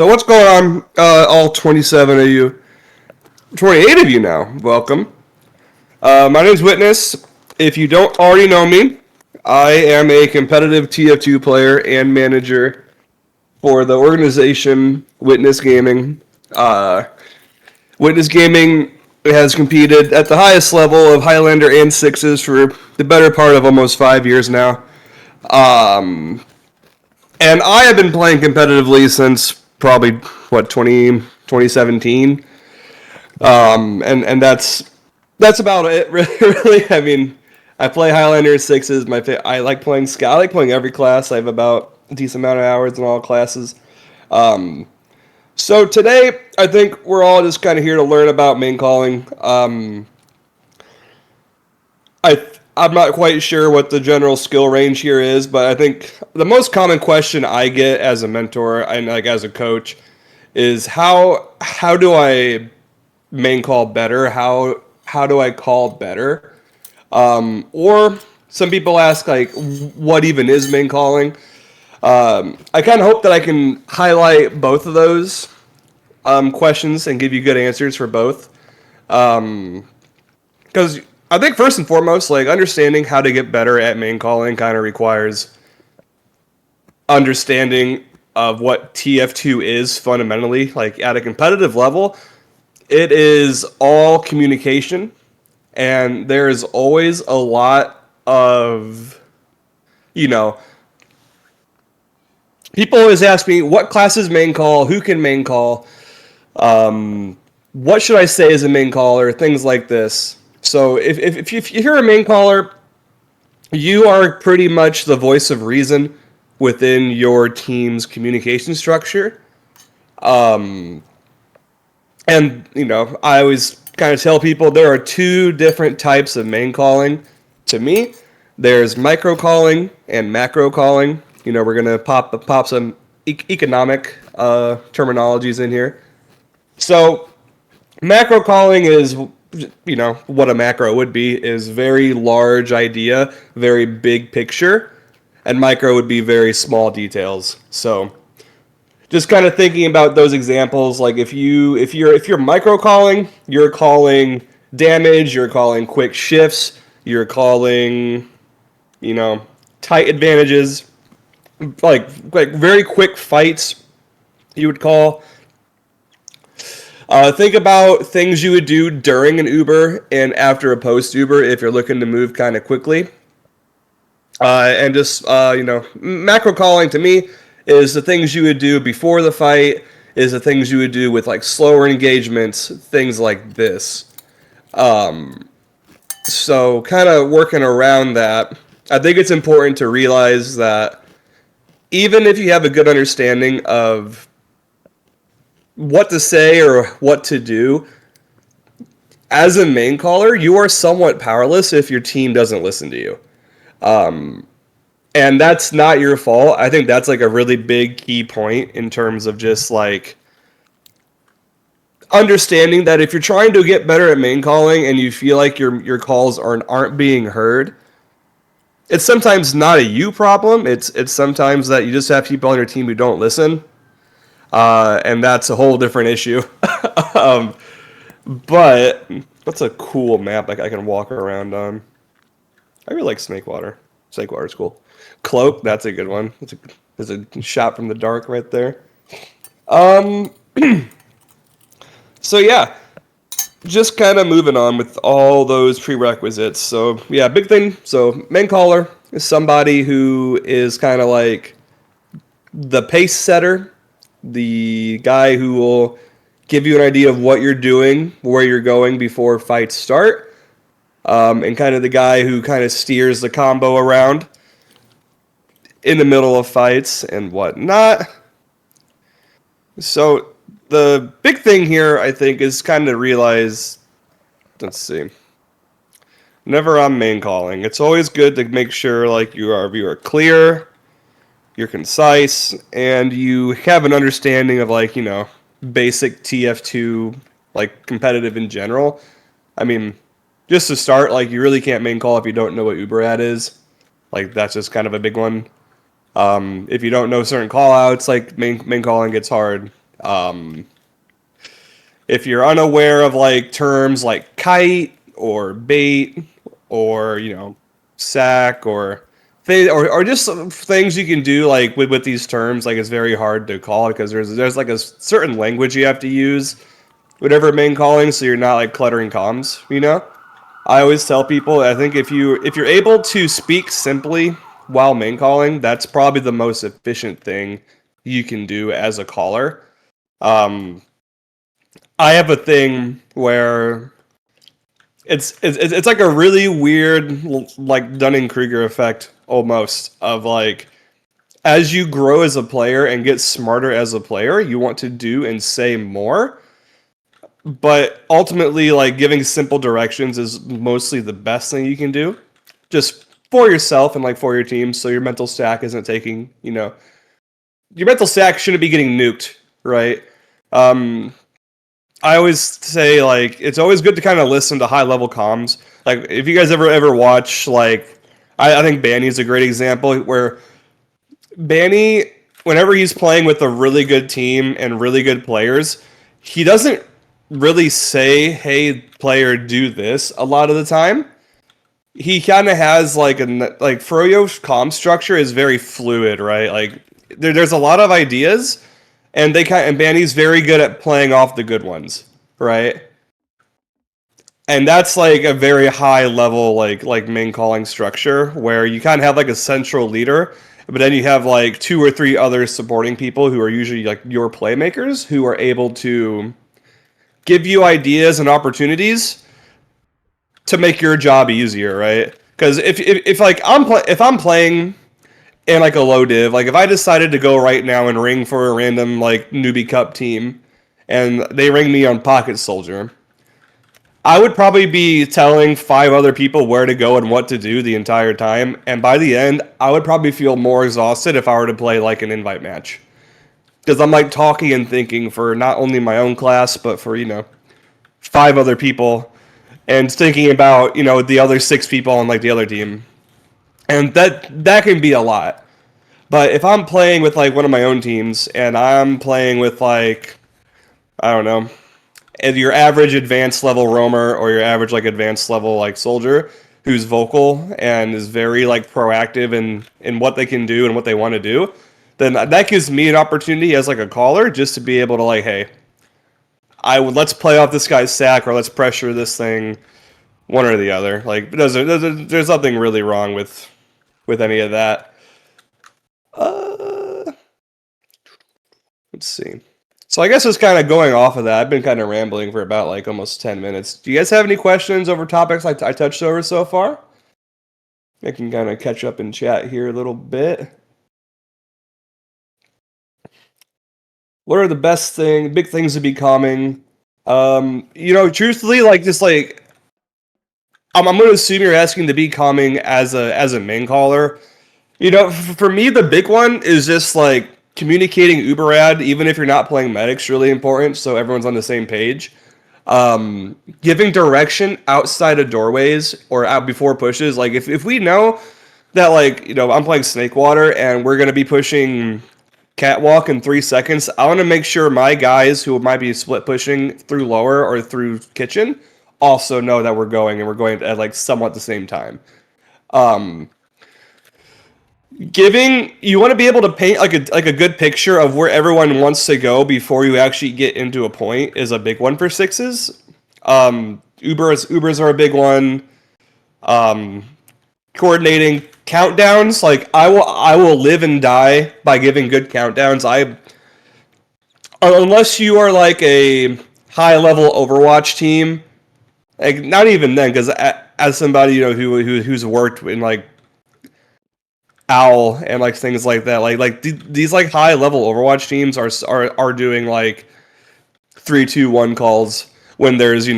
So what's going on, all 27 of you, 28 of you now, welcome. My name's Witness. If you don't already know me, I am a competitive TF2 player and manager for the organization Witness Gaming. Witness Gaming has competed at the highest level of Highlander and Sixes for the better part of almost 5 years now. And I have been playing competitively since probably, 2017. And that's about it, really. I mean, I play Highlander sixes. I like playing Scout. I like playing every class. I have about a decent amount of hours in all classes. So today, I think we're all just kind of here to learn about Maincalling. I'm not quite sure what the general skill range here is, but I think the most common question I get as a mentor and like as a coach is how do I main call better? How do I call better? Or some people ask like, what even is main calling? I kind of hope that I can highlight both of those questions and give you good answers for both. Because I think first and foremost, like understanding how to get better at main calling kind of requires understanding of what TF2 is fundamentally. Like at a competitive level, it is all communication, and there is always a lot of, you know, people always ask me what classes main call, who can main call, what should I say as a main caller, things like this. So if you're a main caller, you are pretty much the voice of reason within your team's communication structure. And, I always kind of tell people there are two different types of main calling to me. There's micro calling and macro calling. We're going to pop some economic terminologies in here. So macro calling is, what a macro would be is very large idea, very big picture, and micro would be very small details. So just kind of thinking about those examples, like if you're micro calling, you're calling damage, you're calling quick shifts, you're calling, tight advantages, like very quick fights, you would call. Think about things you would do during an Uber and after a post Uber if you're looking to move kind of quickly. And just, macro calling to me is the things you would do before the fight, is the things you would do with like slower engagements, things like this. So kind of working around that, I think it's important to realize that even if you have a good understanding of what to say or what to do, as a main caller, you are somewhat powerless if your team doesn't listen to you. And that's not your fault. I think that's like a really big key point in terms of just like understanding that if you're trying to get better at main calling and you feel like your calls aren't being heard, it's sometimes not a you problem. It's sometimes that you just have people on your team who don't listen. And that's a whole different issue. But that's a cool map I can walk around on. I really like Snakewater. Snakewater's cool. Cloak, that's a good one. There's a shot from the dark right there. So yeah, just kind of moving on with all those prerequisites. So yeah, big thing. So main caller is somebody who is kind of like the pace setter, the guy who will give you an idea of what you're doing, where you're going before fights start, and kind of the guy who kind of steers the combo around in the middle of fights and whatnot. So the big thing here, I think, is kind of realize, let's see, whenever I'm main calling, it's always good to make sure like you are clear, you're concise, and you have an understanding of like, basic TF2, like competitive in general. I mean, just to start, like you really can't main call if you don't know what Uber ad is. Like that's just kind of a big one. If you don't know certain call outs, like main calling gets hard. If you're unaware of like terms like kite or bait or sack or just some things you can do like with these terms, like it's very hard to call because there's like a certain language you have to use whatever main calling, so you're not like cluttering comms. I always tell people, I think if you're able to speak simply while main calling, that's probably the most efficient thing you can do as a caller. I have a thing where it's like a really weird like Dunning-Kruger effect almost of like as you grow as a player and get smarter as a player, you want to do and say more. But ultimately, like giving simple directions is mostly the best thing you can do, just for yourself and like for your team, so your mental stack isn't taking, your mental stack shouldn't be getting nuked, right? Um, I always say like it's always good to kind of listen to high level comms. Like if you guys ever watch like I think Banny's a great example where Banny, whenever he's playing with a really good team and really good players, he doesn't really say, "Hey, player, do this." A lot of the time, he kind of has like Froyo's comm structure is very fluid, right? Like there's a lot of ideas, and and Banny's very good at playing off the good ones, right? And that's like a very high level like main calling structure where you kind of have like a central leader, but then you have like two or three other supporting people who are usually like your playmakers who are able to give you ideas and opportunities to make your job easier, right? Because if like if I'm playing in like a low div, like if I decided to go right now and ring for a random like newbie cup team, and they ring me on pocket soldier, I would probably be telling five other people where to go and what to do the entire time, and by the end, I would probably feel more exhausted if I were to play like an invite match. Because I'm like talking and thinking for not only my own class, but for, five other people, and thinking about, the other six people on like the other team. And that can be a lot. But if I'm playing with like one of my own teams and I'm playing with like, I don't know, your average advanced level roamer or your average like advanced level like soldier who's vocal and is very like proactive in what they can do and what they want to do, then that gives me an opportunity as like a caller just to be able to like, hey, let's play off this guy's sack or let's pressure this thing, one or the other. Like there's nothing really wrong with any of that. Let's see. So I guess it's kind of going off of that. I've been kind of rambling for about like almost 10 minutes. Do you guys have any questions over topics I touched over so far? I can kind of catch up in chat here a little bit. What are the big things to be calming? Truthfully, like just like I'm going to assume you're asking to be calming as a main caller. For me, the big one is just like communicating uber ad, even if you're not playing medic's really important, so everyone's on the same page. Giving direction outside of doorways or out before pushes. Like if we know that like, I'm playing Snake Water and we're gonna be pushing Catwalk in 3 seconds, I want to make sure my guys who might be split pushing through lower or through kitchen also know that we're going at like somewhat the same time. You want to be able to paint like a good picture of where everyone wants to go before you actually get into a point is a big one for sixes. Ubers are a big one. Coordinating countdowns, like I will live and die by giving good countdowns. Unless you are like a high level Overwatch team, like not even then, because as somebody who's worked in like Owl and like things like that. These like high level Overwatch teams are doing like 3-2-1 calls when there's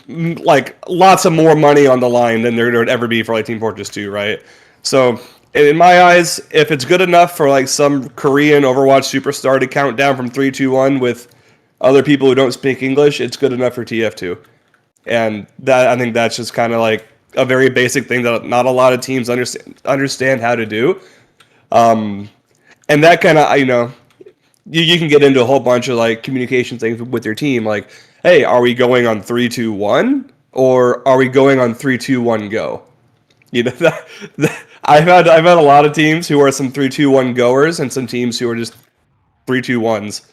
like lots of more money on the line than there would ever be for like Team Fortress 2, right? So in my eyes, if it's good enough for like some Korean Overwatch superstar to count down from 3-2-1 with other people who don't speak English, it's good enough for TF2. And that I think that's just kind of like a very basic thing that not a lot of teams understand how to do. And that kind of you can get into a whole bunch of like communication things with your team. Like, hey, are we going on 3-2-1 or are we going on 3-2-1 go? You know, I've had a lot of teams who are some 3-2-1 goers and some teams who are just 3-2-1s.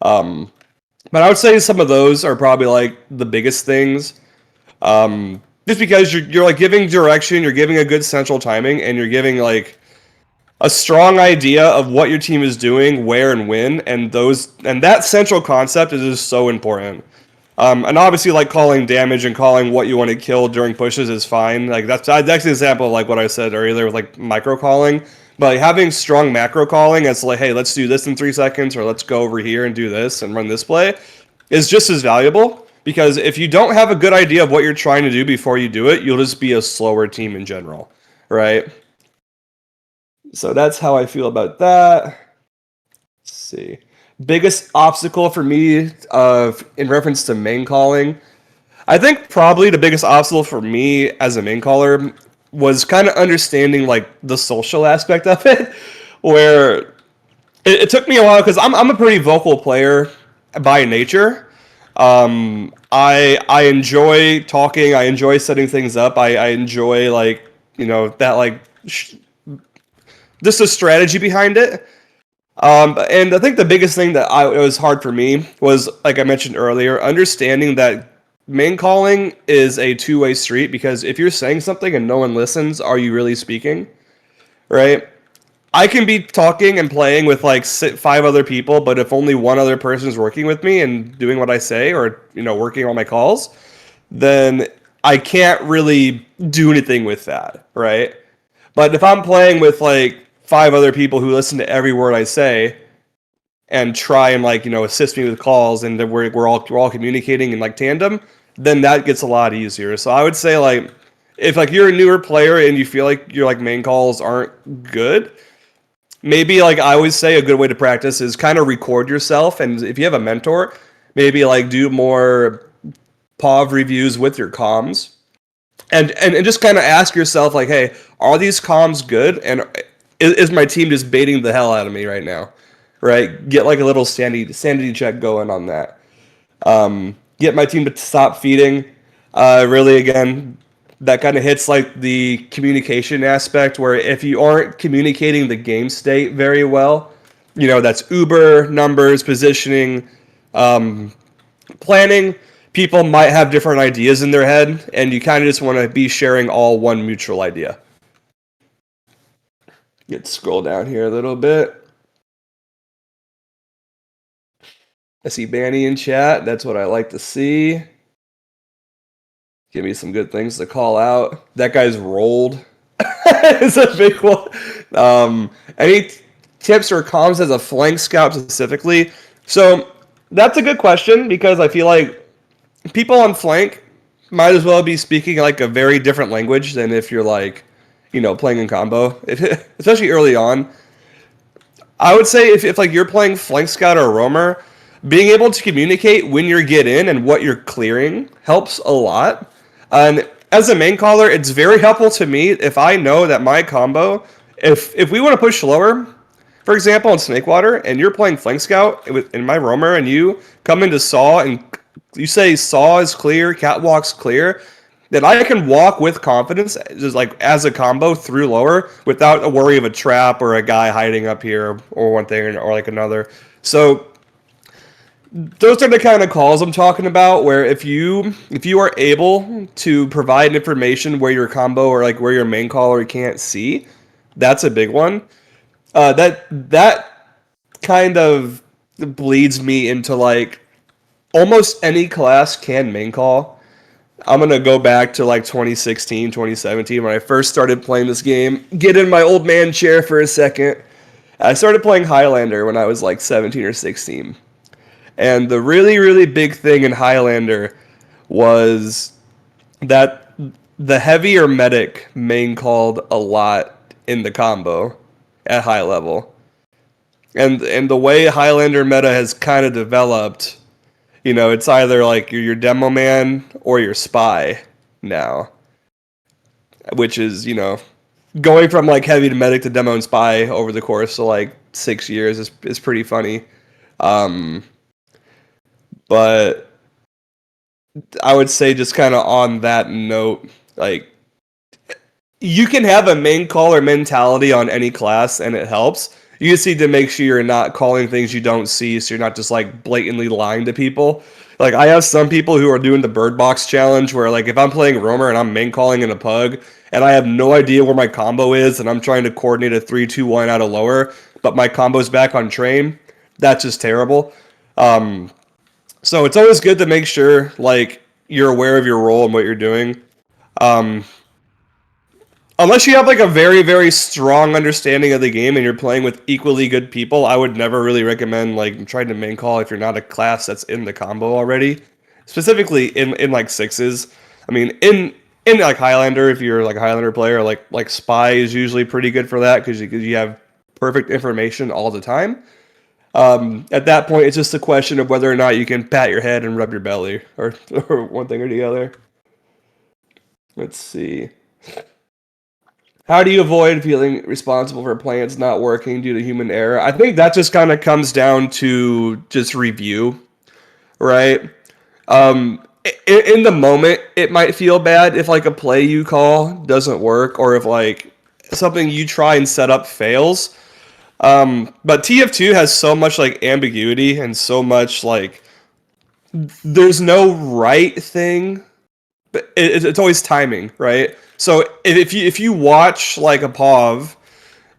But I would say some of those are probably like the biggest things. Just because you're like giving direction, you're giving a good central timing, and you're giving like a strong idea of what your team is doing, where and when, and that central concept is just so important. And obviously, like calling damage and calling what you want to kill during pushes is fine. Like that's an example of like what I said earlier with like micro calling. But like, having strong macro calling, it's like, hey, let's do this in 3 seconds, or let's go over here and do this and run this play, is just as valuable. Because if you don't have a good idea of what you're trying to do before you do it, you'll just be a slower team in general, right? So that's how I feel about that. Let's see. Biggest obstacle for me in reference to main calling, I think probably the biggest obstacle for me as a main caller was kind of understanding like the social aspect of it, where it took me a while because I'm a pretty vocal player by nature. I enjoy talking. I enjoy setting things up. I enjoy like that like just the strategy behind it. And I think the biggest thing that it was hard for me was, like I mentioned earlier, understanding that main calling is a two-way street, because if you're saying something and no one listens, are you really speaking? Right? I can be talking and playing with like 5 other people, but if only one other person is working with me and doing what I say, or working on my calls, then I can't really do anything with that, right? But if I'm playing with like 5 other people who listen to every word I say and try and like assist me with calls, and we're all communicating in like tandem, then that gets a lot easier. So I would say like if like you're a newer player and you feel like your like main calls aren't good, maybe like I always say a good way to practice is kind of record yourself, and if you have a mentor, maybe like do more POV reviews with your comms, and just kind of ask yourself like, hey, are these comms good, and is my team just baiting the hell out of me right now? Right? Get like a little sanity check going on that. Get my team to stop feeding. Really, again, that kind of hits like the communication aspect, where if you aren't communicating the game state very well, that's Uber, numbers, positioning, planning. People might have different ideas in their head, and you kind of just want to be sharing all one mutual idea. Let's scroll down here a little bit. I see Banny in chat. That's what I like to see. Give me some good things to call out. That guy's rolled. It's a big one. Any tips or comms as a flank scout specifically? So that's a good question, because I feel like people on flank might as well be speaking like a very different language than if you're like, playing in combo, especially early on. I would say if like you're playing flank scout or roamer, being able to communicate when you get in and what you're clearing helps a lot. And as a main caller, it's very helpful to me if I know that my combo, if we want to push lower, for example, in Snakewater, and you're playing flank scout in my roamer, and you come into saw and you say saw is clear, catwalk's clear, then I can walk with confidence, just like as a combo through lower without a worry of a trap or a guy hiding up here or one thing or like another. So those are the kind of calls I'm talking about, where if you are able to provide information where your combo or like where your main caller can't see, that's a big one. That kind of bleeds me into like almost any class can main call. I'm going to go back to like 2016, 2017 when I first started playing this game. Get in my old man chair for a second. I started playing Highlander when I was like 17 or 16. And the really, really big thing in Highlander was that the heavier medic main called a lot in the combo at high level. And the way Highlander meta has kind of developed, it's either like you're your demo man or your spy now, which is, going from like heavy to medic to demo and spy over the course of like 6 years is pretty funny. But I would say just kind of on that note, like you can have a main caller mentality on any class and it helps. You just need to make sure you're not calling things you don't see, so you're not just like blatantly lying to people. Like I have some people who are doing the bird box challenge where like if I'm playing roamer and I'm main calling in a pug and I have no idea where my combo is and I'm trying to coordinate a 3-2-1 out of lower, but my combo's back on train, that's just terrible. So it's always good to make sure like you're aware of your role and what you're doing. Um, Unless you have like a very very strong understanding of the game and you're playing with equally good people, I would never really recommend like trying to main call if you're not a class that's in the combo already. Specifically in like sixes. I mean in like Highlander, if you're like a Highlander player, like Spy is usually pretty good for that because you have perfect information all the time. At that point, it's just a question of whether or not you can pat your head and rub your belly, or one thing or the other. Let's see. How do you avoid feeling responsible for plans not working due to human error? I think that just kind of comes down to just review, right? In the moment, it might feel bad if like a play you call doesn't work, or if like something you try and set up fails. But TF2 has so much like ambiguity and so much like there's no right thing, but it's always timing, right? So if you watch like a POV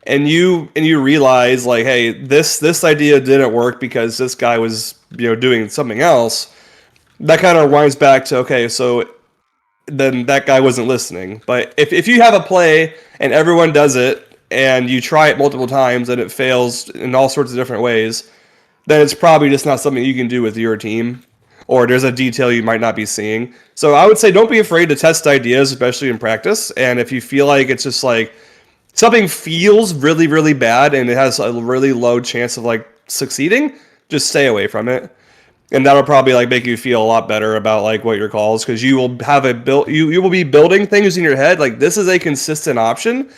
and you realize like, hey, this idea didn't work because this guy was doing something else, that kind of winds back to okay, so then that guy wasn't listening. But if you have a play and everyone does it and you try it multiple times and it fails in all sorts of different ways, then it's probably just not something you can do with your team, or there's a detail you might not be seeing. So I would say don't be afraid to test ideas, especially in practice. And if you feel like it's just like something feels really, really bad and it has a really low chance of like succeeding, just stay away from it. And that'll probably like make you feel a lot better about like what your calls, because you will have a build you will be building things in your head like this is a consistent option,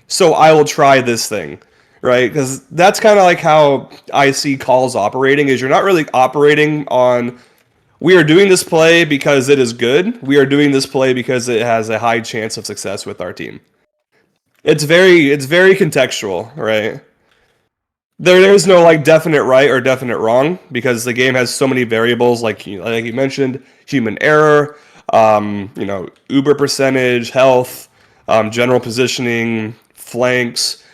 so I will try this thing, right? Because that's kind of like how I see calls operating, is you're not really operating on we are doing this play because it is good. We are doing this play because it has a high chance of success with our team. It's very contextual, right? There's no like definite right or definite wrong because the game has so many variables, like you mentioned, human error, Uber percentage, health, general positioning, flanks.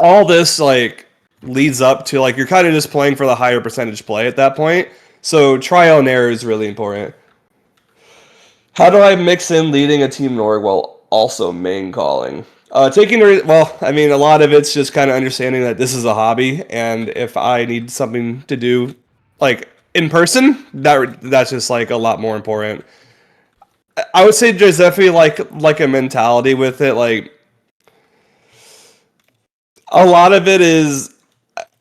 All this like leads up to like you're kind of just playing for the higher percentage play at that point. So trial and error is really important. How do I mix in leading a team Norg while also main calling? Well, I mean, a lot of it's just kind of understanding that this is a hobby, and if I need something to do, like in person, that's just like a lot more important. I would say there's definitely like a mentality with it. Like a lot of it is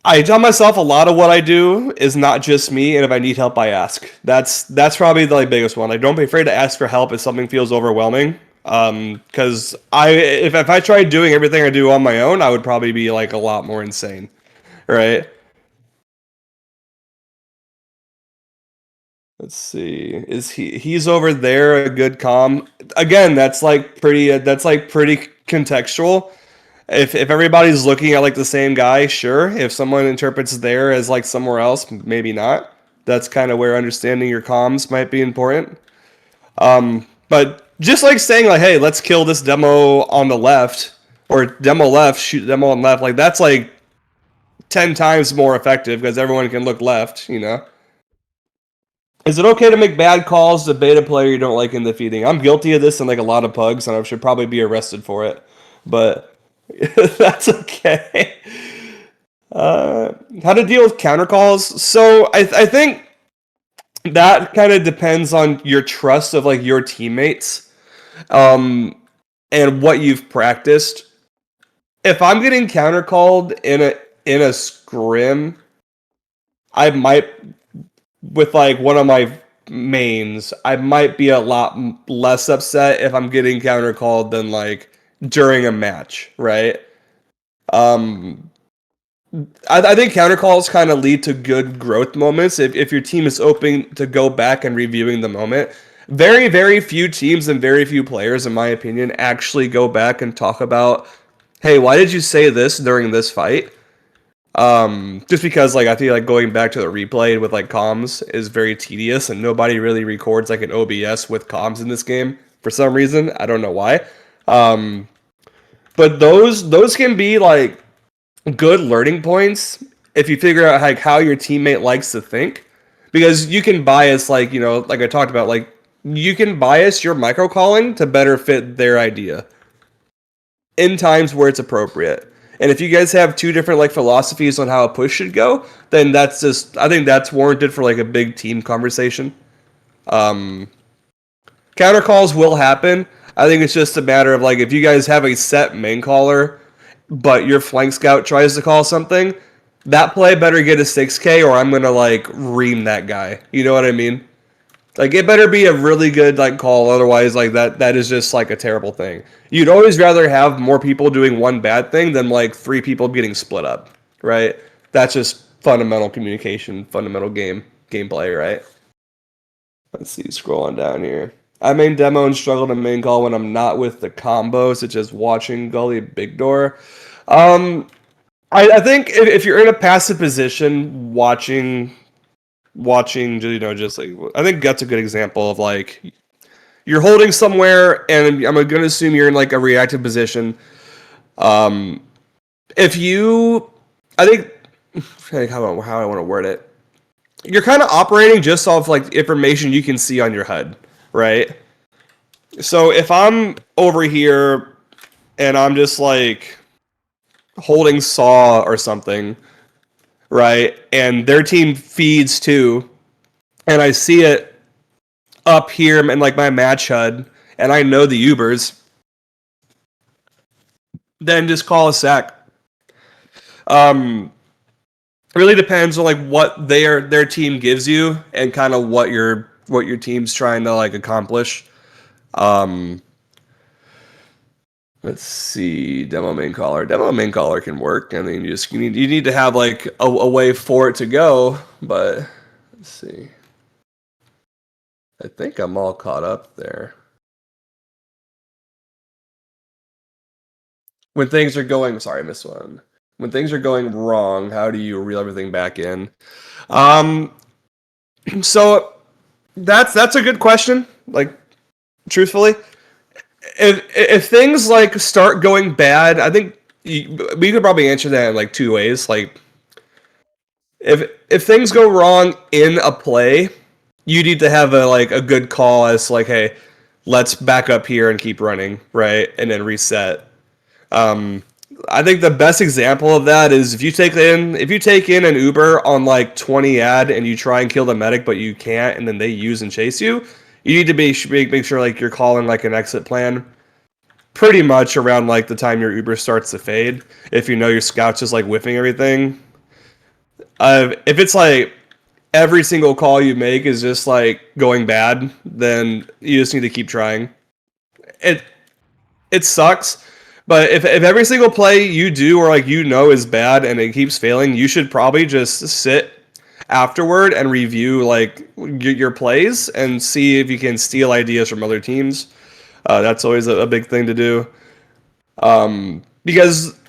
I tell myself a lot of what I do is not just me, and if I need help, I ask. That's probably the like, biggest one. Like, don't be afraid to ask for help if something feels overwhelming. Because if I tried doing everything I do on my own, I would probably be like a lot more insane, right? Let's see. Is he's over there a good com? Again, that's like pretty contextual. If everybody's looking at like the same guy, sure. If someone interprets there as like somewhere else, maybe not. That's kind of where understanding your comms might be important. But just like saying like, hey, let's kill this demo on the left, or demo left, shoot demo on left, like that's like 10 times more effective because everyone can look left. Is it okay to make bad calls to beta player you don't like in the feeding? I'm guilty of this in like a lot of pugs, and I should probably be arrested for it. But that's okay. How to deal with counter calls? So I think that kind of depends on your trust of like your teammates, um, and what you've practiced. If I'm getting counter called in a scrim, I might with like one of my mains, I might be a lot less upset if I'm getting counter called than like during a match, right? Um, I think counter calls kind of lead to good growth moments if your team is open to go back and reviewing the moment. Very, very few teams and very few players, in my opinion, actually go back and talk about, hey, why did you say this during this fight? Just because like I feel like going back to the replay with like comms is very tedious, and nobody really records like an OBS with comms in this game for some reason. I don't know why. Um, but those can be like good learning points if you figure out like how your teammate likes to think, because you can bias, like, you know, like I talked about, like you can bias your micro calling to better fit their idea in times where it's appropriate. And if you guys have two different like philosophies on how a push should go, then that's just, I think that's warranted for like a big team conversation. Um, Counter calls will happen. I think it's just a matter of like if you guys have a set main caller, but your flank scout tries to call something, that play better get a 6K or I'm gonna like ream that guy. You know what I mean? Like it better be a really good like call, otherwise like that is just like a terrible thing. You'd always rather have more people doing one bad thing than like three people getting split up, right? That's just fundamental communication, fundamental gameplay, right? Let's see, scroll on down here. I main demo and struggle to main call when I'm not with the combo, such as watching Gully Big Door. Um, I think if you're in a passive position, watching, you know, just like I think that's a good example of like you're holding somewhere, and I'm gonna assume you're in like a reactive position. Um, if you, I think how I want to word it, you're kind of operating just off like information you can see on your HUD, right? So if I'm over here and I'm just like holding saw or something, right, and their team feeds too, and I see it up here in like my match HUD, and I know the Ubers, then just call a sack. Really depends on like what their team gives you and kind of what your team's trying to like accomplish. Um, let's see, demo main caller. Demo main caller can work. I mean, you need to have like a way for it to go. But let's see. I think I'm all caught up there. When things are going, sorry, I missed one. When things are going wrong, how do you reel everything back in? Um, so that's a good question. Like, truthfully, if things like start going bad, I think we could probably answer that in like two ways. Like, if things go wrong in a play, you need to have a good call as like, hey, let's back up here and keep running, right, and then reset. Um, I think the best example of that is if you take in an Uber on like 20 ad and you try and kill the medic but you can't, and then they use and chase you. You need to make sure like you're calling like an exit plan pretty much around like the time your Uber starts to fade. If you know your scout's just like whiffing everything. If it's like every single call you make is just like going bad, then you just need to keep trying. It it sucks, but if every single play you do or like you know is bad and it keeps failing, you should probably just sit afterward and review like your plays and see if you can steal ideas from other teams. That's always a big thing to do. Because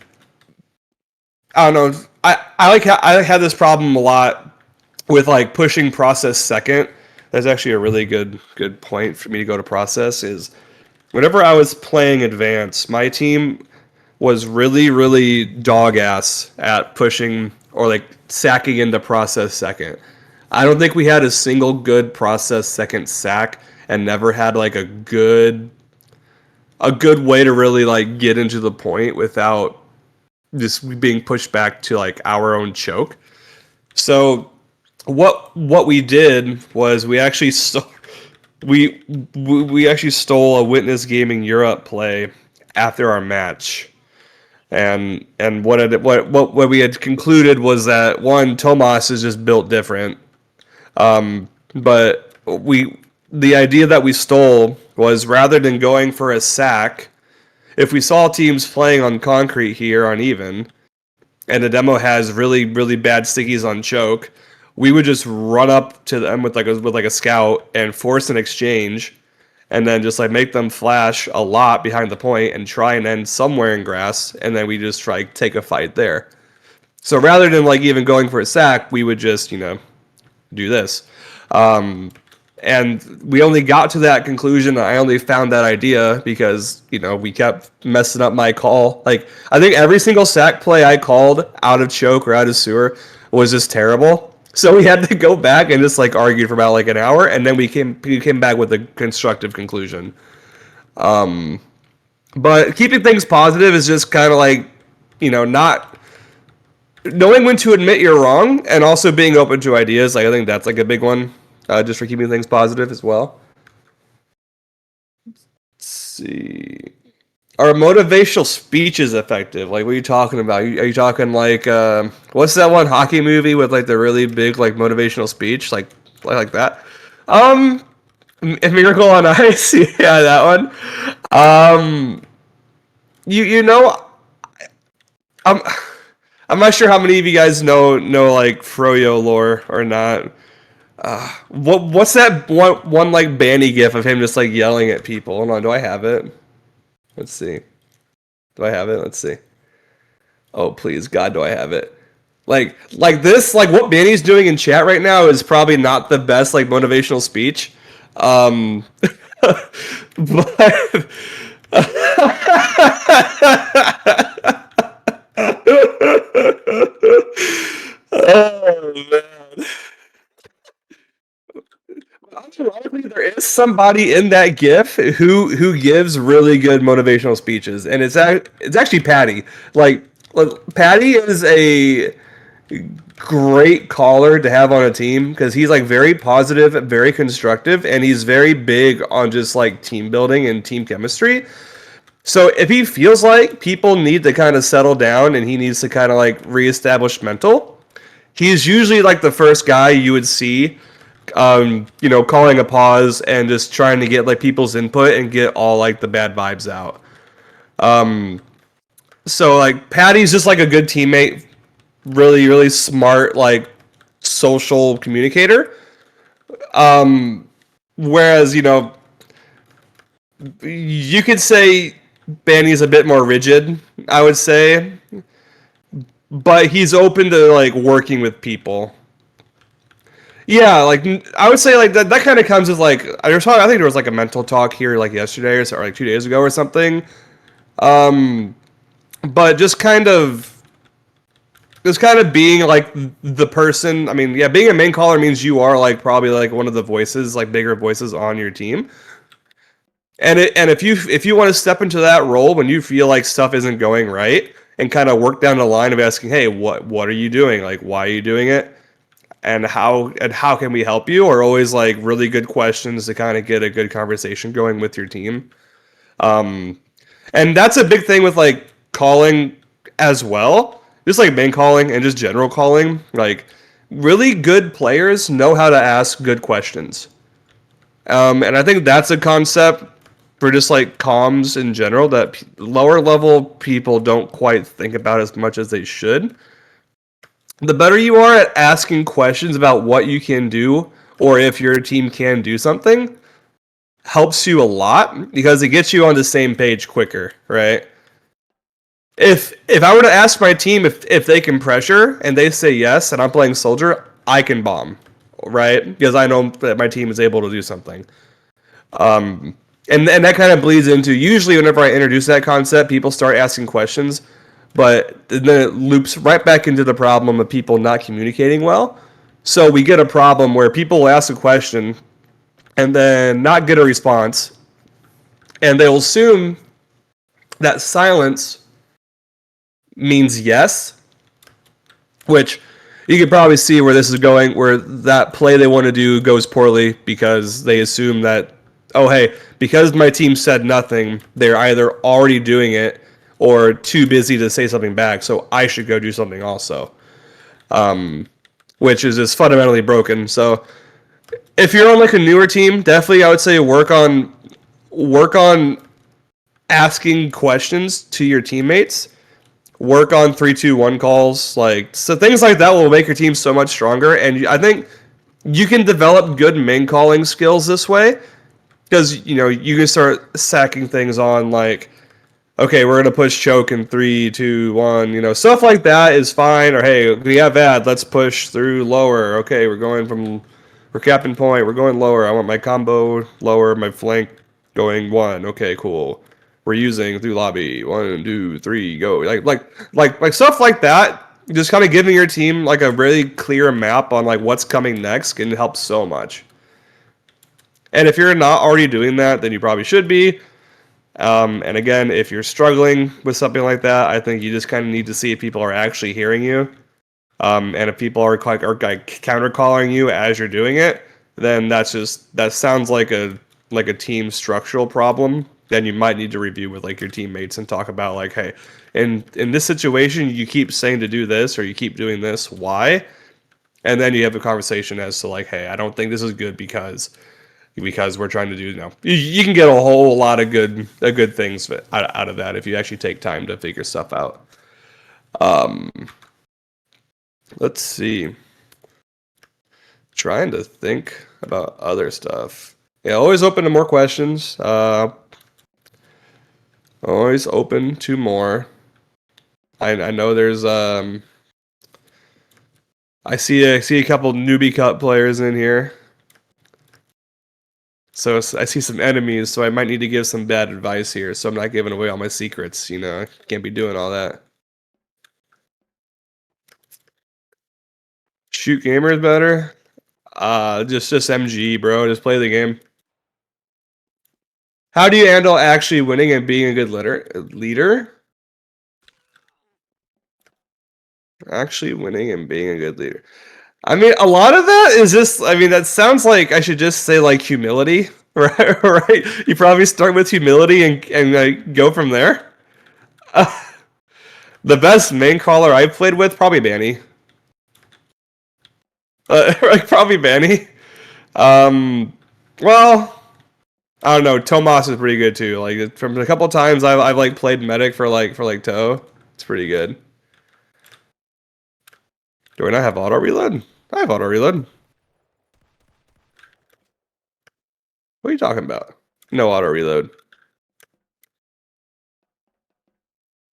I don't know, I had this problem a lot with like pushing process second. That's actually a really good point for me to go to process is whenever I was playing advance, my team was really dog ass at pushing or like sacking into process second. I don't think we had a single good process second sack and never had like a good way to really like get into the point without just being pushed back to like our own choke. So what we did was we actually stole a Witness Gaming Europe play after our match. And what we had concluded was that one, Tomas is just built different. But the idea that we stole was rather than going for a sack, if we saw teams playing on concrete here on even, and the demo has really, really bad stickies on choke, we would just run up to them with a scout and force an exchange, and then just like make them flash a lot behind the point and try and end somewhere in grass, and then we just try take a fight there. So rather than like even going for a sack, we would just do this. And we only got to that conclusion. I only found that idea because, we kept messing up my call. Like, I think every single sack play I called out of choke or out of sewer was just terrible. So we had to go back and just like argue for about like an hour, and then we came back with a constructive conclusion. But keeping things positive is just kind of like, not knowing when to admit you're wrong, and also being open to ideas. Like, I think that's like a big one, just for keeping things positive as well. Let's see. Are motivational speeches effective? Like, what are you talking about? Are you talking like what's that one hockey movie with like the really big like motivational speech, like that? A Miracle on Ice, yeah, that one. Um, you know, I'm I'm not sure how many of you guys know like Froyo lore or not. What's that one like Banny gif of him just like yelling at people? Hold on, do I have it? Let's see. Do I have it? Let's see. Oh please, God, do I have it? Like this, like what Banny's doing in chat right now is probably not the best like motivational speech. But oh man. Ironically, there is somebody in that GIF who gives really good motivational speeches, and it's actually Patty. Like Patty is a great caller to have on a team because he's like very positive, very constructive, and he's very big on just like team building and team chemistry. So if he feels like people need to kind of settle down and he needs to kind of like reestablish mental, he's usually like the first guy you would see calling a pause and just trying to get like people's input and get all like the bad vibes out. So like Patty's just like a good teammate, really, really smart, like social communicator. Whereas, you could say Banny's a bit more rigid, I would say. But he's open to like working with people. Yeah, like I would say like that kind of comes with like I think there was like a mental talk here like yesterday or like 2 days ago or something. But just kind of being like the person. I mean, yeah, being a main caller means you are like probably like one of the voices, like bigger voices on your team. And if you want to step into that role when you feel like stuff isn't going right and kind of work down the line of asking, hey, what are you doing? Like, why are you doing it? And how can we help you? Are always like really good questions to kind of get a good conversation going with your team. And that's a big thing with like calling as well. Just like main calling and just general calling. Like really good players know how to ask good questions. And I think that's a concept for just like comms in general that lower level people don't quite think about as much as they should. The better you are at asking questions about what you can do or if your team can do something helps you a lot because it gets you on the same page quicker, right? If I were to ask my team if they can pressure and they say yes and I'm playing soldier, I can bomb, right? Because I know that my team is able to do something. And that kind of bleeds into usually whenever I introduce that concept, people start asking questions, but then it loops right back into the problem of people not communicating well. So we get a problem where people will ask a question and then not get a response, and they'll assume that silence means yes, which you could probably see where this is going, where that play they want to do goes poorly because they assume that, oh, hey, because my team said nothing, they're either already doing it or too busy to say something back, so I should go do something also, which is just fundamentally broken. So if you're on like a newer team, definitely I would say work on asking questions to your teammates work on 3-2-1 calls. Like, so things like that will make your team so much stronger. And I think you can develop good main calling skills this way because you can start sacking things on like, okay, we're gonna push choke in 3-2-1. Stuff like that is fine. Or hey, we have ad, let's push through lower. Okay, we're capping point. We're going lower. I want my combo lower, my flank going 1. Okay, cool. We're using through lobby 1, 2, 3, go. Like stuff like that. Just kind of giving your team like a really clear map on like what's coming next can help so much. And if you're not already doing that, then you probably should be. And again, if you're struggling with something like that, I think you just kind of need to see if people are actually hearing you. And if people are counter calling you as you're doing it, then that sounds like a team structural problem. Then you might need to review with like your teammates and talk about like, hey, in this situation, you keep saying to do this or you keep doing this, why? And then you have a conversation as to like, hey, I don't think this is good because we're trying to do you can get a whole lot of good things out of that if you actually take time to figure stuff out. Let's see. Trying to think about other stuff. Yeah, always open to more questions. Always open to more. I know there's I see a couple Newbie Cup players in here. So I see some enemies, so I might need to give some bad advice here. So I'm not giving away all my secrets. I can't be doing all that. Shoot gamers better. Just MG, bro. Just play the game. How do you handle actually winning and being a good leader? Actually winning and being a good leader. I mean, a lot of that is just, that sounds like I should just say like humility, right? Right? You probably start with humility and like, go from there. The best main caller I've played with, probably Banny. Probably Banny. Well, I don't know. Tomas is pretty good too. Like from a couple times I've like played medic for Toe. It's pretty good. Do I not have auto reload? I have auto reload. What are you talking about? No auto reload.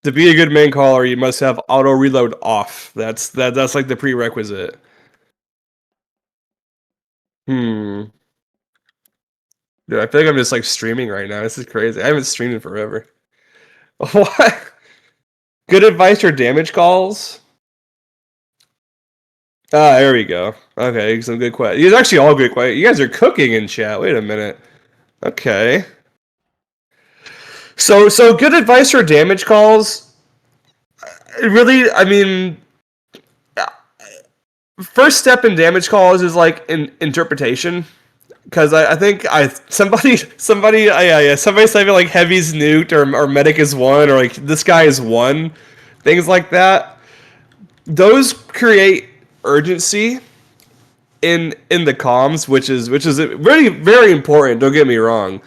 To be a good main caller, you must have auto reload off. That's like the prerequisite. Dude, I feel like I'm just like streaming right now. This is crazy. I haven't streamed in forever. What? Good advice for damage calls? Ah, there we go. Okay, some good questions. It's actually all good questions. You guys are cooking in chat. Wait a minute. Okay. So good advice for damage calls. Really, first step in damage calls is like interpretation. Because I think somebody said like heavy's nuked or medic is 1 or like this guy is 1, things like that. Those create urgency in the comms, which is really very important. Don't get me wrong.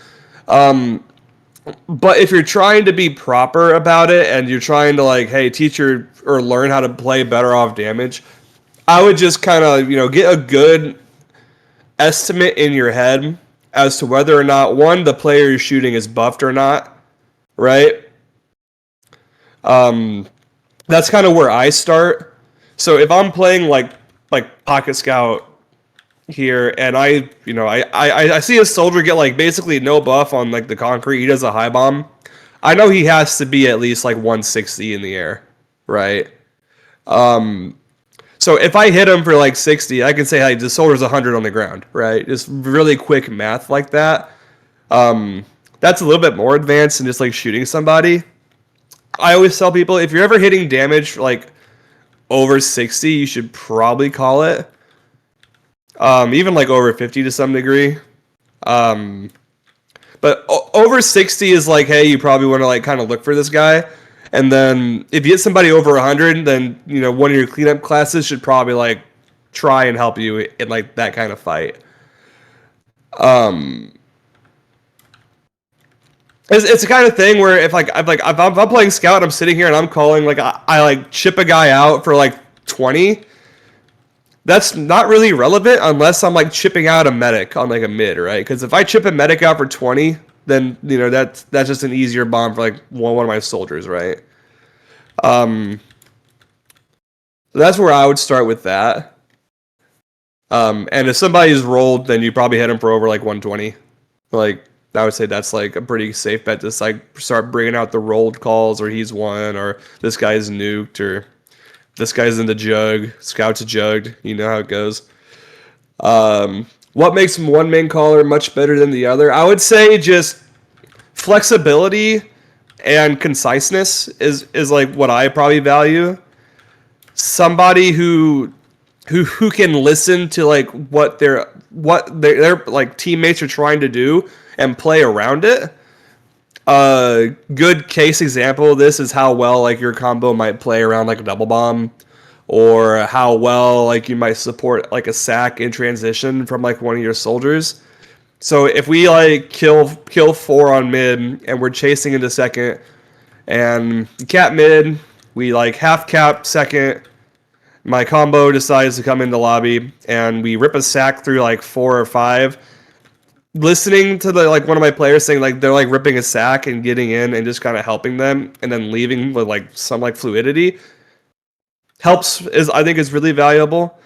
But if you're trying to be proper about it and you're trying to like, hey, teach or learn how to play better off damage, I would just kind of get a good estimate in your head as to whether or not the player you're shooting is buffed or not, right? That's kind of where I start. So if I'm playing like Pocket Scout here, and I see a soldier get like basically no buff on like the concrete, he does a high bomb. I know he has to be at least like 160 in the air, right? So if I hit him for like 60, I can say, hey, the soldier's 100 on the ground, right? Just really quick math like that. That's a little bit more advanced than just like shooting somebody. I always tell people, if you're ever hitting damage like over 60, you should probably call it. Even like over 50 to some degree. But over 60 is like, hey, you probably want to like kind of look for this guy. And then if you hit somebody over 100, then one of your cleanup classes should probably like try and help you in like that kind of fight. It's the kind of thing where if I'm playing scout and I'm sitting here and I'm calling like I like chip a guy out for like 20, that's not really relevant unless I'm like chipping out a medic on like a mid, right? Because if I chip a medic out for 20, then that's just an easier bomb for like one of my soldiers, right? Um, so that's where I would start with that. And if somebody's rolled, then you probably hit him for over like 120. Like I would say that's like a pretty safe bet to like start bringing out the rolled calls, or he's won, or this guy's nuked, or this guy's in the jug, scout's jugged. You know how it goes. What makes one main caller much better than the other? I would say just flexibility and conciseness is like what I probably value. Somebody who can listen to like what their like teammates are trying to do and play around it. A good case example of this is how well like your combo might play around like a double bomb, or how well like you might support like a sack in transition from like one of your soldiers. So if we like kill 4 on mid and we're chasing into second and cap mid, we like half cap second. My combo decides to come into lobby and we rip a sack through like 4 or 5. Listening to the like one of my players saying like they're like ripping a sack and getting in and just kind of helping them and then leaving with like some like fluidity helps, is I think is really valuable.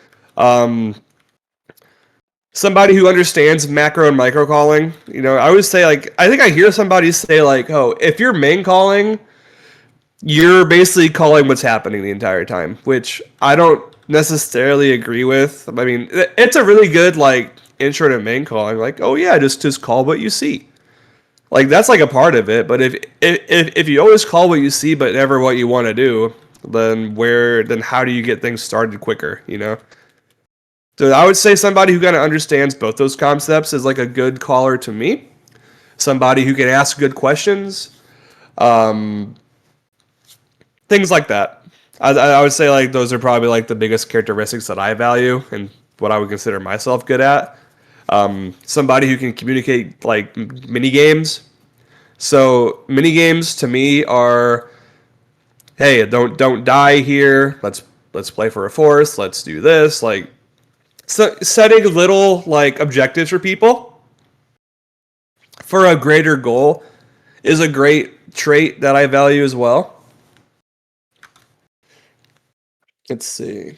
Somebody who understands macro and micro calling. I always say like I think I hear somebody say like, oh, if you're main calling, you're basically calling what's happening the entire time, which I don't necessarily agree with. I mean, it's a really good like intro to main calling. Like, oh yeah, just call what you see. Like that's like a part of it. But if you always call what you see but never what you want to do, then how do you get things started quicker? So I would say somebody who kind of understands both those concepts is like a good caller to me. Somebody who can ask good questions. Things like that. I would say like those are probably like the biggest characteristics that I value and what I would consider myself good at. Somebody who can communicate like mini games. So mini games to me are, hey, don't die here. Let's play for a force. Let's do this. Like setting little like objectives for people for a greater goal is a great trait that I value as well. Let's see.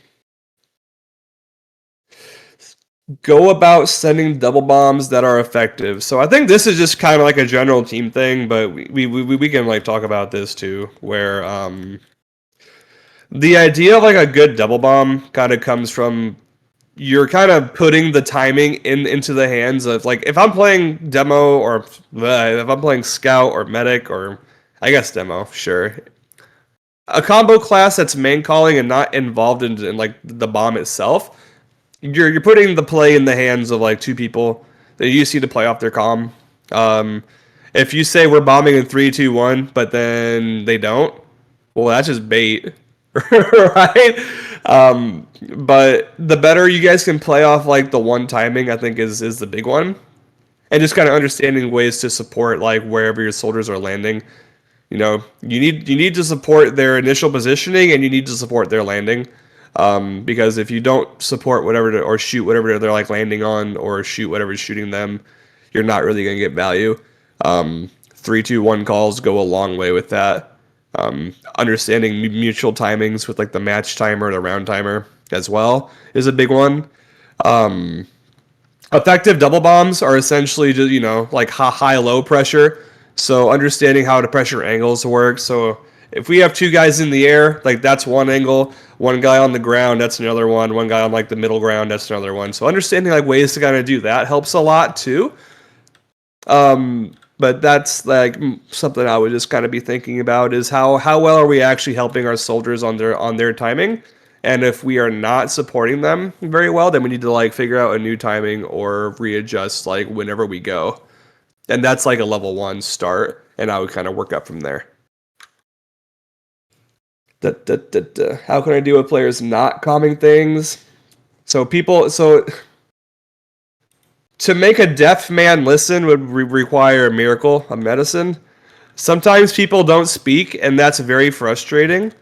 Go about sending double bombs that are effective. So I think this is just kind of like a general team thing, but we can like talk about this too, where the idea of like a good double bomb kind of comes from you're kind of putting the timing into the hands of like if I'm playing demo or if I'm playing scout or medic or I guess demo, sure. A combo class that's main calling and not involved in like the bomb itself, you're putting the play in the hands of like two people that you see to play off their comm. If you say we're bombing in 3, 2, 1, but then they don't, well, that's just bait, right? But the better you guys can play off like the one timing, I think is the big one, and just kind of understanding ways to support like wherever your soldiers are landing. You need to support their initial positioning and you need to support their landing. Because if you don't support or shoot whatever they're like landing on or shoot whatever's shooting them, you're not really going to get value. 3, 2, 1 calls go a long way with that. Understanding mutual timings with like the match timer or the round timer as well is a big one. Effective double bombs are essentially just like high low pressure. So understanding how the pressure angles work. So if we have two guys in the air, like that's one angle. One guy on the ground, that's another one. One guy on like the middle ground, that's another one. So understanding like ways to kind of do that helps a lot too. But that's like something I would just kind of be thinking about is how well are we actually helping our soldiers on their timing? And if we are not supporting them very well, then we need to like figure out a new timing or readjust like whenever we go. And that's like a level 1 start, and I would kind of work up from there. How can I deal with players not calming things? So to make a deaf man listen would require a miracle, a medicine. sometimes people don't speak, and that's very frustrating.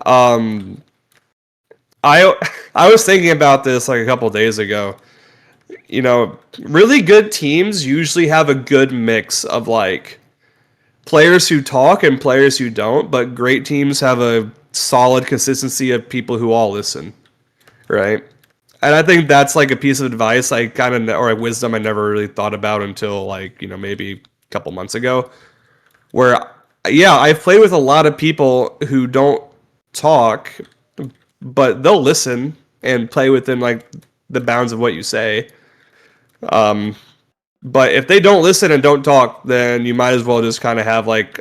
Um, I I was thinking about this like a couple days ago. You know, really good teams usually have a good mix of like players who talk and players who don't, but great teams have a solid consistency of people who all listen, right? And I think that's like a piece of advice I kind of, or a wisdom I never really thought about until like, maybe a couple months ago, where, yeah, I've played with a lot of people who don't talk, but they'll listen and play within like the bounds of what you say. But if they don't listen and don't talk, then you might as well just kind of have like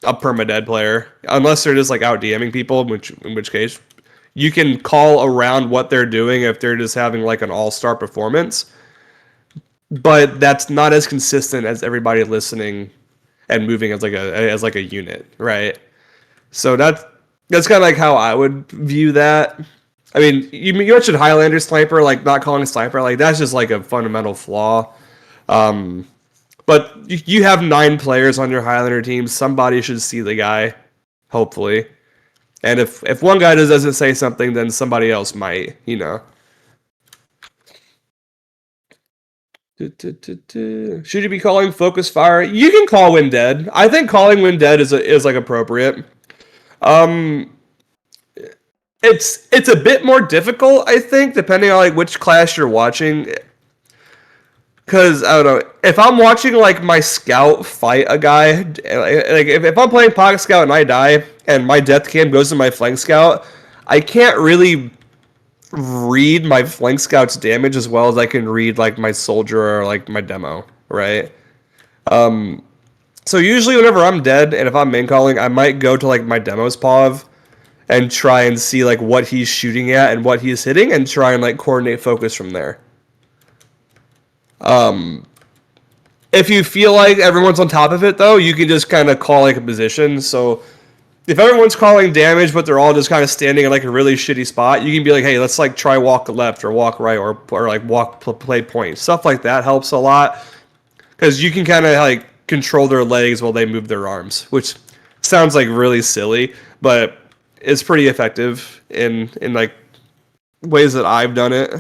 a permadead player, unless they're just like out DMing people, in which case you can call around what they're doing if they're just having like an all-star performance. But that's not as consistent as everybody listening and moving as like a unit, right? So that's kind of like how I would view that. I mean, you mentioned Highlander sniper, like not calling sniper, like that's just like a fundamental flaw. But you have 9 players on your Highlander team. Somebody should see the guy, hopefully. And if one guy doesn't say something, then somebody else might, Should you be calling focus fire? You can call when dead. I think calling when dead is like appropriate. It's a bit more difficult, I think, depending on like which class you're watching. Because, I don't know, if I'm watching, like, my scout fight a guy, like, if I'm playing Pocket Scout and I die, and my death cam goes to my Flank Scout, I can't really read my Flank Scout's damage as well as I can read, like, my soldier or, like, my demo, right? So usually whenever I'm dead, and if I'm main calling, I might go to, like, my demo's POV, and try and see, like, what he's shooting at and what he's hitting, and try and, like, coordinate focus from there. If you feel like everyone's on top of it, though, you can just kind of call like a position. So if everyone's calling damage, but they're all just kind of standing in like a really shitty spot, you can be like, hey, let's like try walk left or walk right or like walk play point. Stuff like that helps a lot because you can kind of like control their legs while they move their arms, which sounds like really silly, but it's pretty effective in like ways that I've done it.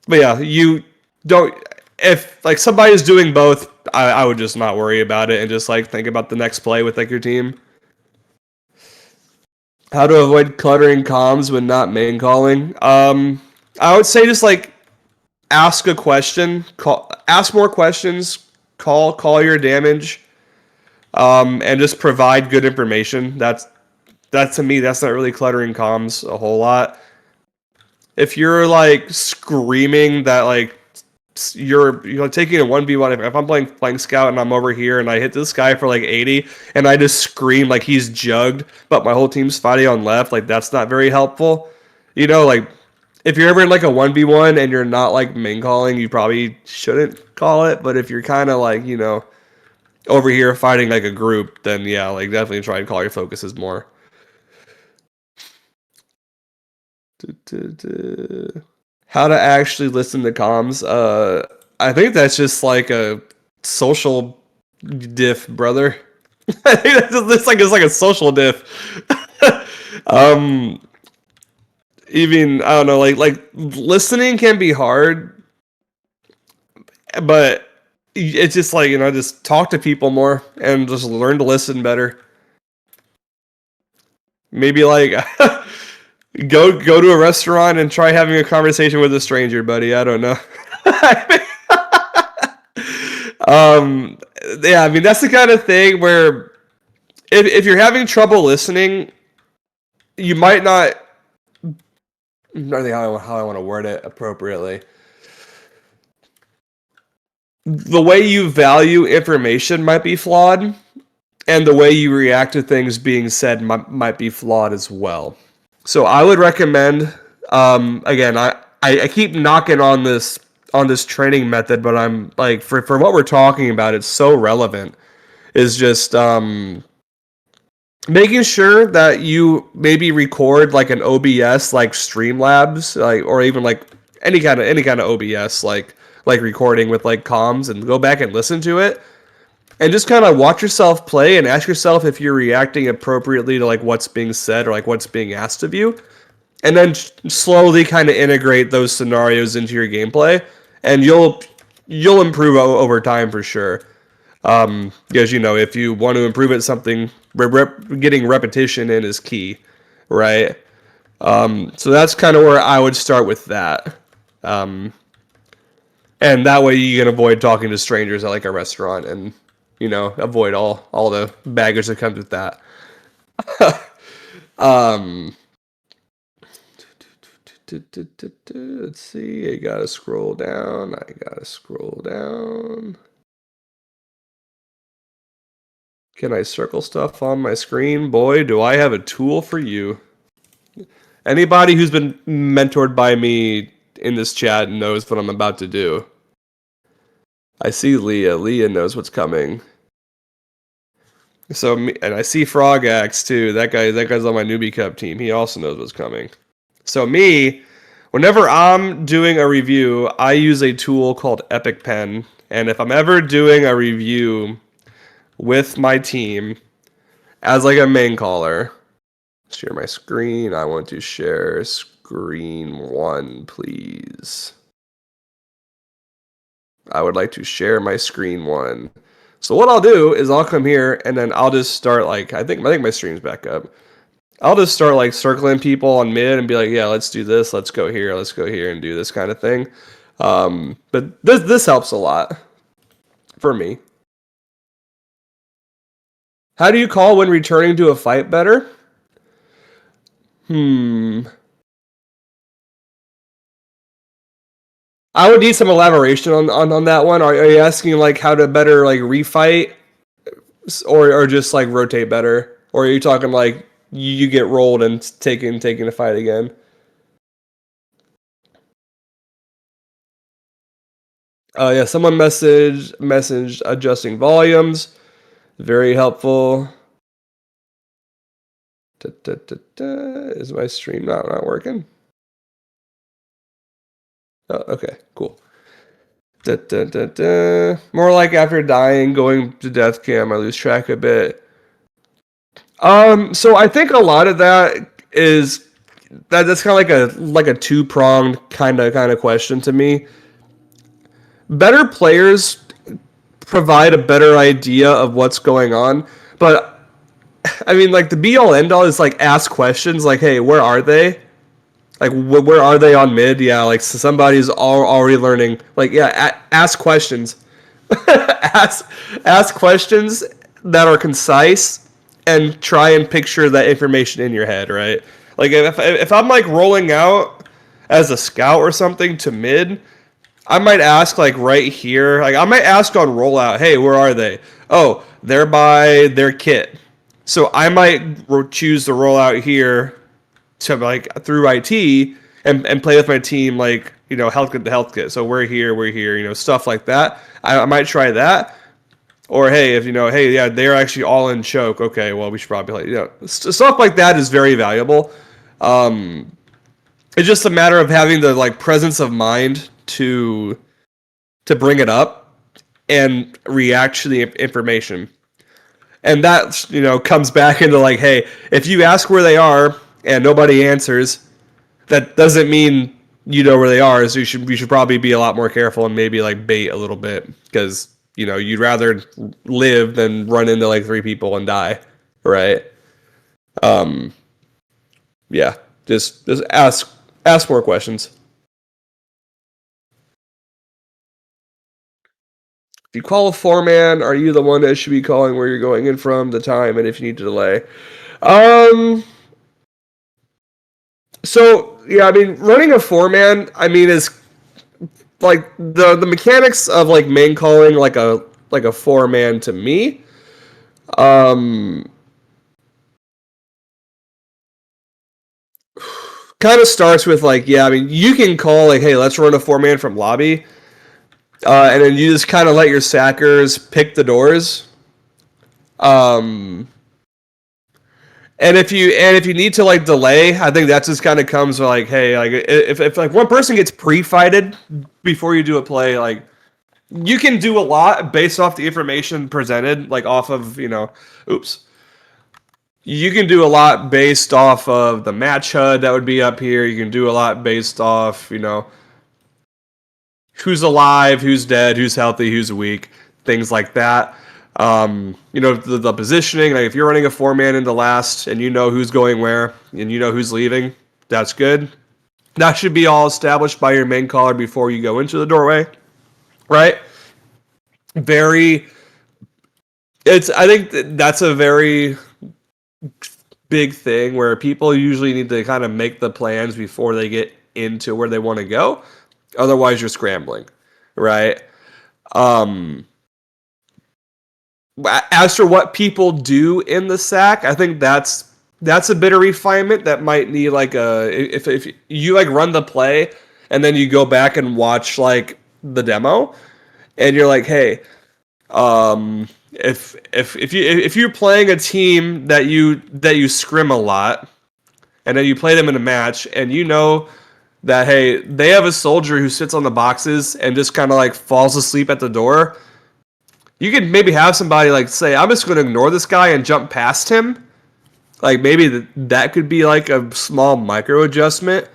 But yeah, you don't. If like somebody's doing both, I would just not worry about it and just like think about the next play with like your team. How to avoid cluttering comms when not main calling? I would say just like ask a question, ask more questions, call your damage, and just provide good information. That to me, that's not really cluttering comms a whole lot. If you're like screaming that like you're taking a 1v1, if I'm playing scout and I'm over here and I hit this guy for like 80 and I just scream like he's jugged, but my whole team's fighting on left, like that's not very helpful. Like if you're ever in like a 1v1 and you're not like main calling, you probably shouldn't call it. But if you're kind of like over here fighting like a group, then yeah, like definitely try and call your focuses more. How to actually listen to comms? I think that's just like a social diff, brother. I think it's like a social diff. Even I don't know, like listening can be hard, but it's just like just talk to people more and just learn to listen better. Maybe like go to a restaurant and try having a conversation with a stranger, buddy. I don't know. Yeah, I mean that's the kind of thing where if you're having trouble listening, you might not. I'm not sure how I want to word it appropriately. The way you value information might be flawed, and the way you react to things being said might be flawed as well. So I would recommend. Again, I keep knocking on this training method, but I'm like for what we're talking about, it's so relevant. Is just making sure that you maybe record like an OBS like Streamlabs, like or even like any kind of OBS like recording with like comms and go back and listen to it and just kind of watch yourself play and ask yourself if you're reacting appropriately to like what's being said or like what's being asked of you, and then slowly kind of integrate those scenarios into your gameplay, and you'll improve over time for sure. Because if you want to improve at something, getting repetition in is key, right? So that's kind of where I would start with that. And that way you can avoid talking to strangers at like a restaurant and, avoid all the baggage that comes with that. Let's see. I gotta scroll down. Can I circle stuff on my screen? Boy, do I have a tool for you. Anybody who's been mentored by me in this chat knows what I'm about to do. I see Leah. Leah knows what's coming. And I see Frog Axe too. That guy's on my Newbie Cup team. He also knows what's coming. So whenever I'm doing a review, I use a tool called Epic Pen. And if I'm ever doing a review with my team as like a main caller, share my screen. I want to share screen 1, please. I would like to share my screen 1. So what I'll do is I'll come here and then I'll just start like, I think my stream's back up. I'll just start like circling people on mid and be like, yeah, let's do this. Let's go here and do this kind of thing. But this helps a lot for me. How do you call when returning to a fight better? I would need some elaboration on that one. Are you asking like how to better like refight, or just like rotate better, or are you talking like you get rolled and taking a fight again? Yeah, someone messaged adjusting volumes, very helpful. Is my stream not working? Oh, okay, cool. More like after dying, going to death cam, I lose track a bit. So I think a lot of that is that's kind of like a two-pronged kind of question to me. Better players provide a better idea of what's going on, but I mean, like the be-all end-all is like ask questions like, hey, where are they? Like, where are they on mid? Yeah, like so somebody's already learning. Like, yeah, ask questions. ask questions that are concise and try and picture that information in your head, right? Like, if I'm like rolling out as a scout or something to mid, I might ask like right here. Like, I might ask on rollout, hey, where are they? Oh, they're by their kit. So I might choose the rollout here to like through IT and play with my team like health kit to health kit. So we're here, stuff like that. I might try that. Or hey, if hey, yeah, they're actually all in choke. Okay, well we should probably stuff like that is very valuable. It's just a matter of having the like presence of mind to bring it up and react to the information. And that comes back into like, hey, if you ask where they are and nobody answers, that doesn't mean you know where they are. So you should probably be a lot more careful and maybe like bait a little bit, because you'd rather live than run into like 3 people and die, right? Yeah, just ask more questions. If you call a 4-man, are you the one that should be calling where you're going in from, the time, and if you need to delay? So yeah, I mean, running a 4-man, I mean, is like the mechanics of like main calling like a 4-man to me. Kind of starts with like, yeah, I mean, you can call like, hey, let's run a 4-man from lobby, and then you just kind of let your sackers pick the doors. And if you need to like delay, I think that just kind of comes with like, hey, like if like one person gets pre-fighted before you do a play, like you can do a lot based off the information presented, like off of, oops. You can do a lot based off of the match HUD that would be up here. You can do a lot based off, who's alive, who's dead, who's healthy, who's weak, things like that. The positioning, like if you're running a 4-man into last and you know who's going where and you know who's leaving, that's good. That should be all established by your main caller before you go into the doorway, right? I think that's a very big thing where people usually need to kind of make the plans before they get into where they want to go. Otherwise, you're scrambling, right? As for what people do in the sack, I think that's a bit of refinement that might need like if you like run the play and then you go back and watch like the demo and you're like, hey, if you're playing a team that you scrim a lot and then you play them in a match and you know that, hey, they have a soldier who sits on the boxes and just kind of like falls asleep at the door, you could maybe have somebody like say, I'm just going to ignore this guy and jump past him. Like maybe that could be like a small micro adjustment.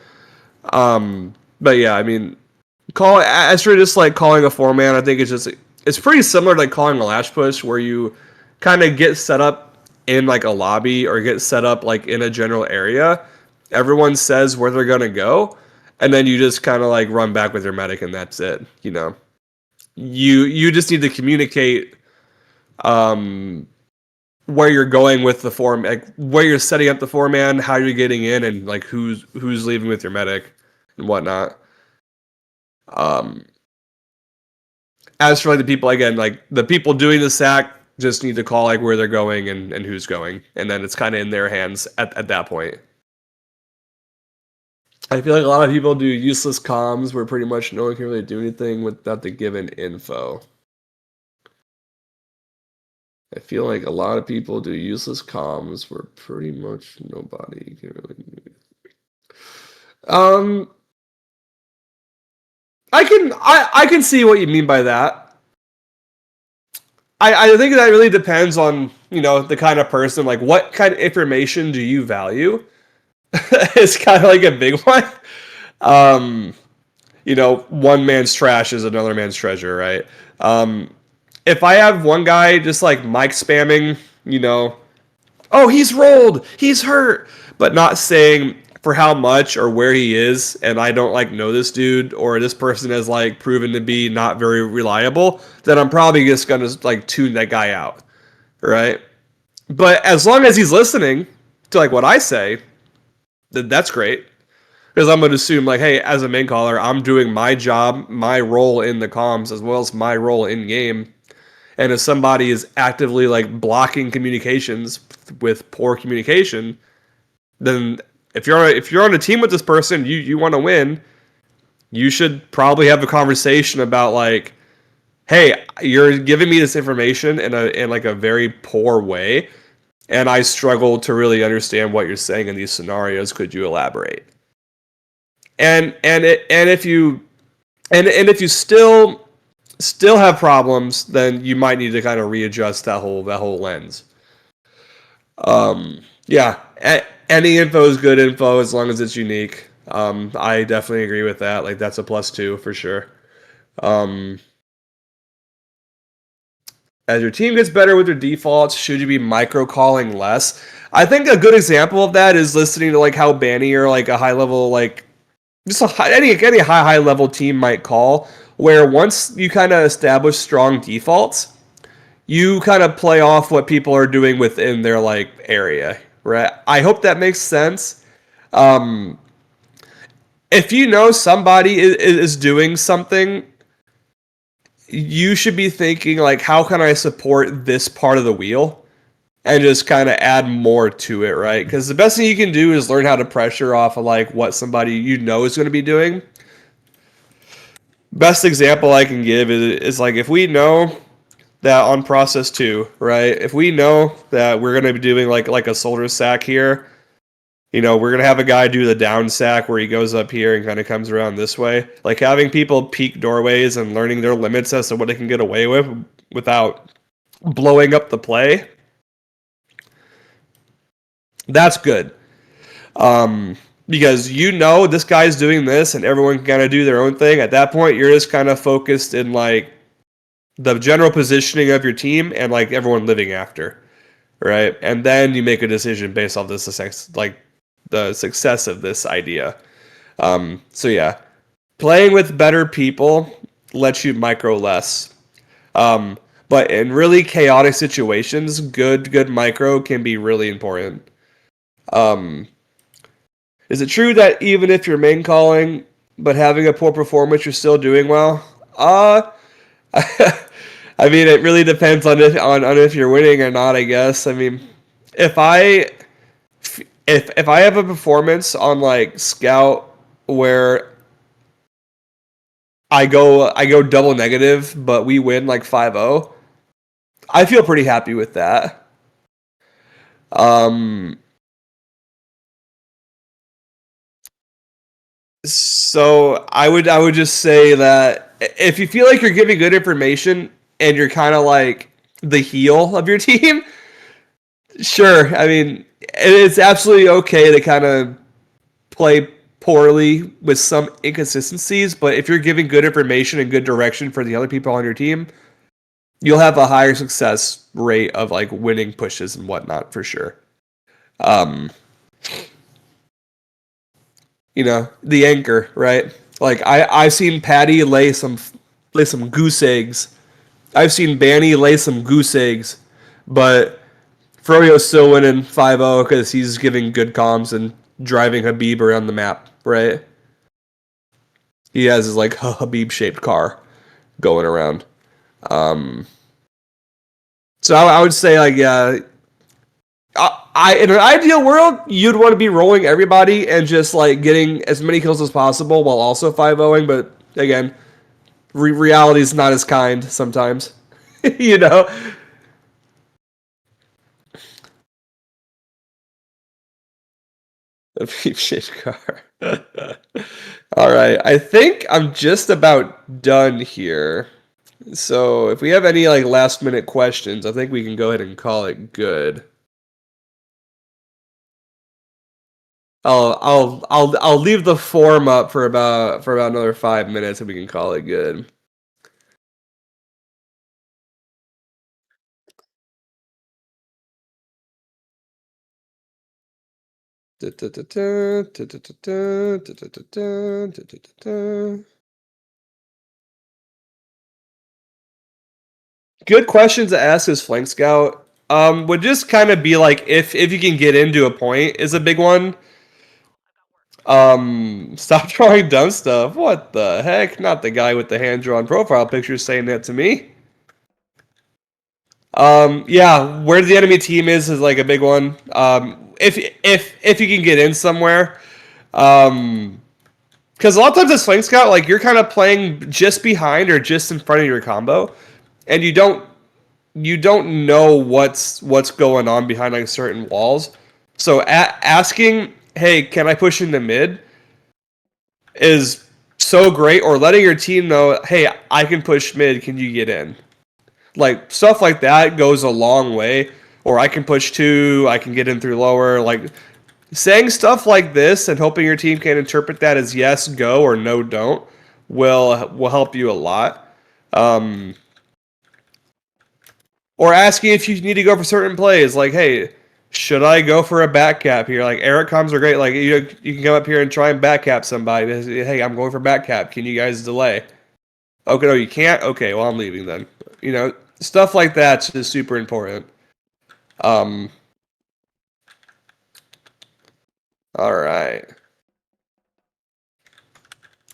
But yeah, I mean, as for just like calling a 4-man, I think it's pretty similar to like calling a latch push where you kind of get set up in like a lobby or get set up like in a general area. Everyone says where they're going to go. And then you just kind of like run back with your medic and that's it. You just need to communicate where you're going with the 4, like where you're setting up the 4-man, how you're getting in, and like who's leaving with your medic and whatnot. As for like the people, again, like the people doing the sack just need to call like where they're going and who's going, and then it's kind of in their hands at that point. I feel like a lot of people do useless comms where pretty much no one can really do anything without the given info. I feel like a lot of people do useless comms where pretty much nobody can really do anything. I can see what you mean by that. I think that really depends on, the kind of person, like what kind of information do you value? It's kind of like a big one. One man's trash is another man's treasure, right? If I have one guy just like mic spamming, oh, he's rolled, he's hurt, but not saying for how much or where he is, and I don't like know this dude or this person has like proven to be not very reliable, then I'm probably just gonna like tune that guy out, right? But as long as he's listening to like what I say, then that's great. Because I'm going to assume, like, hey, as a main caller, I'm doing my job, my role in the comms, as well as my role in game. And if somebody is actively, like, blocking communications with poor communication, then if you're on a team with this person, you want to win, you should probably have a conversation about, like, hey, you're giving me this information in like a very poor way, and I struggle to really understand what you're saying in these scenarios. Could you elaborate? And if you still have problems, then you might need to kind of readjust that whole lens. Yeah, any info is good info as long as it's unique. I definitely agree with that. Like that's a +2 for sure. As your team gets better with your defaults, should you be micro calling less? I think a good example of that is listening to like how Banny or like a high level like just any high level team might call, where once you kind of establish strong defaults, you kind of play off what people are doing within their like area, right? I hope that makes sense. If you know somebody is doing something, you should be thinking like, how can I support this part of the wheel? And just kind of add more to it, right? Because the best thing you can do is learn how to pressure off of like what somebody you know is going to be doing. Best example I can give is like if we know that on process 2, right? If we know that we're going to be doing like a soldier sack here, We're going to have a guy do the down sack where he goes up here and kind of comes around this way. Like having people peek doorways and learning their limits as to what they can get away with without blowing up the play. That's good. Because this guy's doing this and everyone can kind of do their own thing. At that point, you're just kind of focused in like the general positioning of your team and like everyone living after, right? And then you make a decision based off this, like the success of this idea. So yeah, playing with better people lets you micro less. But in really chaotic situations, good micro can be really important. Is it true that even if you're main calling but having a poor performance, you're still doing well? I mean, it really depends on if you're winning or not, I guess. I mean, if I have a performance on like Scout where I go double negative, but we win like 5-0, I feel pretty happy with that. So I would just say that if you feel like you're giving good information and you're kind of like the heel of your team, sure. I mean, it's absolutely okay to kind of play poorly with some inconsistencies, but if you're giving good information and good direction for the other people on your team, you'll have a higher success rate of like winning pushes and whatnot for sure. The anchor, right? Like I've seen Patty lay some goose eggs. I've seen Banny lay some goose eggs, but Froyo's still winning 5-0 because he's giving good comms and driving Habib around the map, right? He has his like Habib-shaped car going around. So I would say like yeah, in an ideal world, you'd want to be rolling everybody and just like getting as many kills as possible while also 5-0ing. But again, reality is not as kind sometimes. you know. A peep-shaped car. All right, I think I'm just about done here. So if we have any like last minute questions, I think we can go ahead and call it good. I'll leave the form up for about another 5 minutes and we can call it good. Good questions to ask as flank scout. Would just kind of be like if you can get into a point is a big one. Stop drawing dumb stuff. What the heck? Not the guy with the hand-drawn profile pictures saying that to me. Yeah, where the enemy team is like a big one. If you can get in somewhere, because a lot of times as flank scout, like you're kind of playing just behind or just in front of your combo, and you don't know what's going on behind like certain walls. So asking, hey, can I push into mid, is so great, or letting your team know, hey, I can push mid, can you get in? Like stuff like that goes a long way. Or I can push 2, I can get in through lower. Like saying stuff like this and hoping your team can interpret that as yes, go, or no, don't will help you a lot. Or asking if you need to go for certain plays, like, hey, should I go for a back cap here? Like Eric comms are great. Like you can come up here and try and back cap somebody. Hey, I'm going for back cap. Can you guys delay? Okay, no, you can't. Okay, well I'm leaving then. Stuff like that's just super important. All right.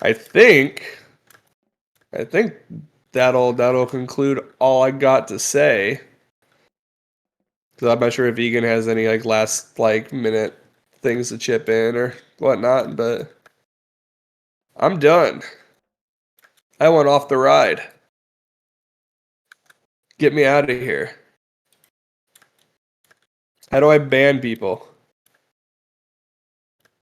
I think that'll conclude all I got to say. Because I'm not sure if Egan has any like last like minute things to chip in or whatnot, but I'm done. I went off the ride. Get me out of here. How do I ban people?